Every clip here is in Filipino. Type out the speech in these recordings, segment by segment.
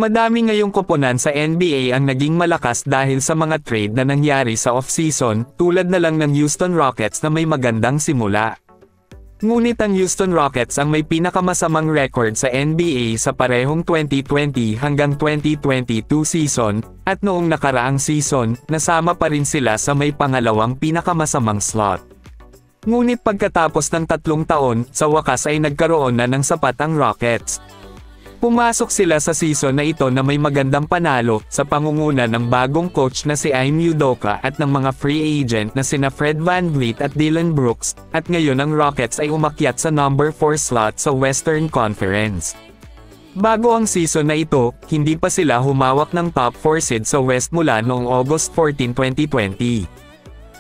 Madami ngayong koponan sa NBA ang naging malakas dahil sa mga trade na nangyari sa off-season, tulad na lang ng Houston Rockets na may magandang simula. Ngunit ang Houston Rockets ang may pinakamasamang record sa NBA sa parehong 2020 hanggang 2022 season, at noong nakaraang season, nasama pa rin sila sa may pangalawang pinakamasamang slot. Ngunit pagkatapos ng 3 taon, sa wakas ay nagkaroon na ng sapat ang Rockets. Pumasok sila sa season na ito na may magandang panalo, sa pangunguna ng bagong coach na si Ime Udoka at ng mga free agent na sina Fred VanVleet at Dillon Brooks, at ngayon ang Rockets ay umakyat sa number 4 slot sa Western Conference. Bago ang season na ito, hindi pa sila humawak ng top 4 seed sa West mula noong August 14, 2020.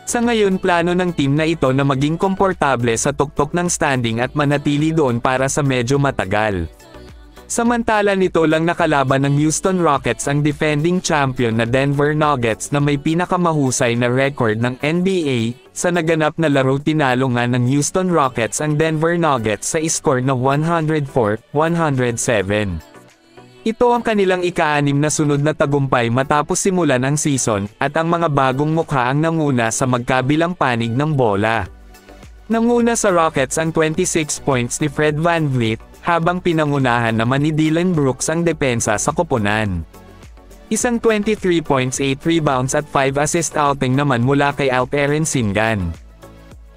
Sa ngayon plano ng team na ito na maging komportable sa tuktok ng standing at manatili doon para sa medyo matagal. Samantala nito lang nakalaban ng Houston Rockets ang defending champion na Denver Nuggets na may pinakamahusay na record ng NBA, sa naganap na laro tinalo nga ng Houston Rockets ang Denver Nuggets sa score na 104-107. Ito ang kanilang ika-6 na sunod na tagumpay matapos simulan ang season, at ang mga bagong mukha ang nanguna sa magkabilang panig ng bola. Nanguna sa Rockets ang 26 points ni Fred VanVleet, habang pinangunahan naman ni Dillon Brooks ang depensa sa koponan. Isang 23 points, 8 rebounds at 5 assist outing naman mula kay Alperen Sengun.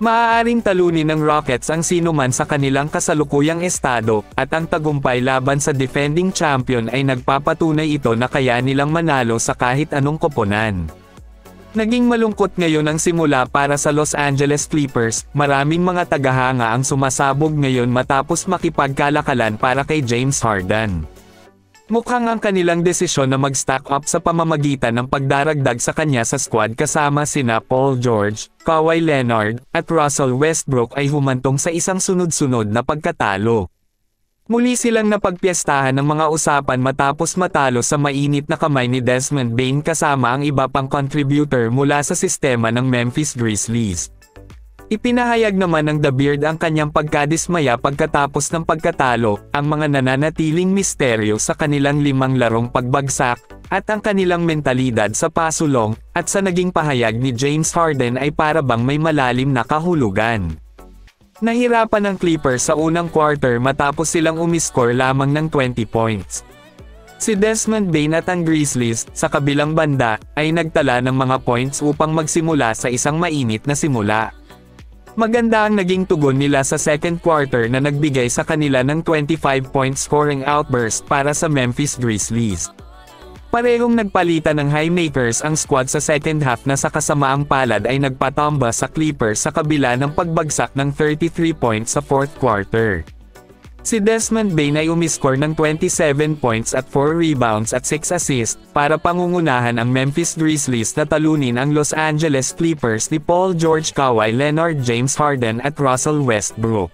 Maaaring talunin ng Rockets ang sinuman sa kanilang kasalukuyang estado, at ang tagumpay laban sa defending champion ay nagpapatunay ito na kaya nilang manalo sa kahit anong koponan. Naging malungkot ngayon ang simula para sa Los Angeles Clippers, maraming mga tagahanga ang sumasabog ngayon matapos makipagkalakalan para kay James Harden. Mukhang ang kanilang desisyon na mag-stack up sa pamamagitan ng pagdaragdag sa kanya sa squad kasama sina Paul George, Kawhi Leonard, at Russell Westbrook ay humantong sa isang sunod-sunod na pagkatalo. Muli silang napagpiestahan ng mga usapan matapos matalo sa mainit na kamay ni Desmond Bane kasama ang iba pang contributor mula sa sistema ng Memphis Grizzlies. Ipinahayag naman ng The Beard ang kanyang pagkadismaya pagkatapos ng pagkatalo, ang mga nananatiling misteryo sa kanilang 5 larong pagbagsak, at ang kanilang mentalidad sa pasulong, at sa naging pahayag ni James Harden ay para bang may malalim na kahulugan. Nahirapan ang Clippers sa unang quarter matapos silang umiscore lamang ng 20 points. Si Desmond Bane at ang Grizzlies, sa kabilang banda, ay nagtala ng mga points upang magsimula sa isang mainit na simula. Maganda ang naging tugon nila sa second quarter na nagbigay sa kanila ng 25-point scoring outburst para sa Memphis Grizzlies. Parehong nagpalitan ng highmakers ang squad sa second half na sa kasamaang palad ay nagpatamba sa Clippers sa kabila ng pagbagsak ng 33 points sa fourth quarter. Si Desmond Bane ay umiscore ng 27 points at 4 rebounds at 6 assists, para pangungunahan ang Memphis Grizzlies na talunin ang Los Angeles Clippers ni Paul George, Kawhi Leonard, James Harden at Russell Westbrook.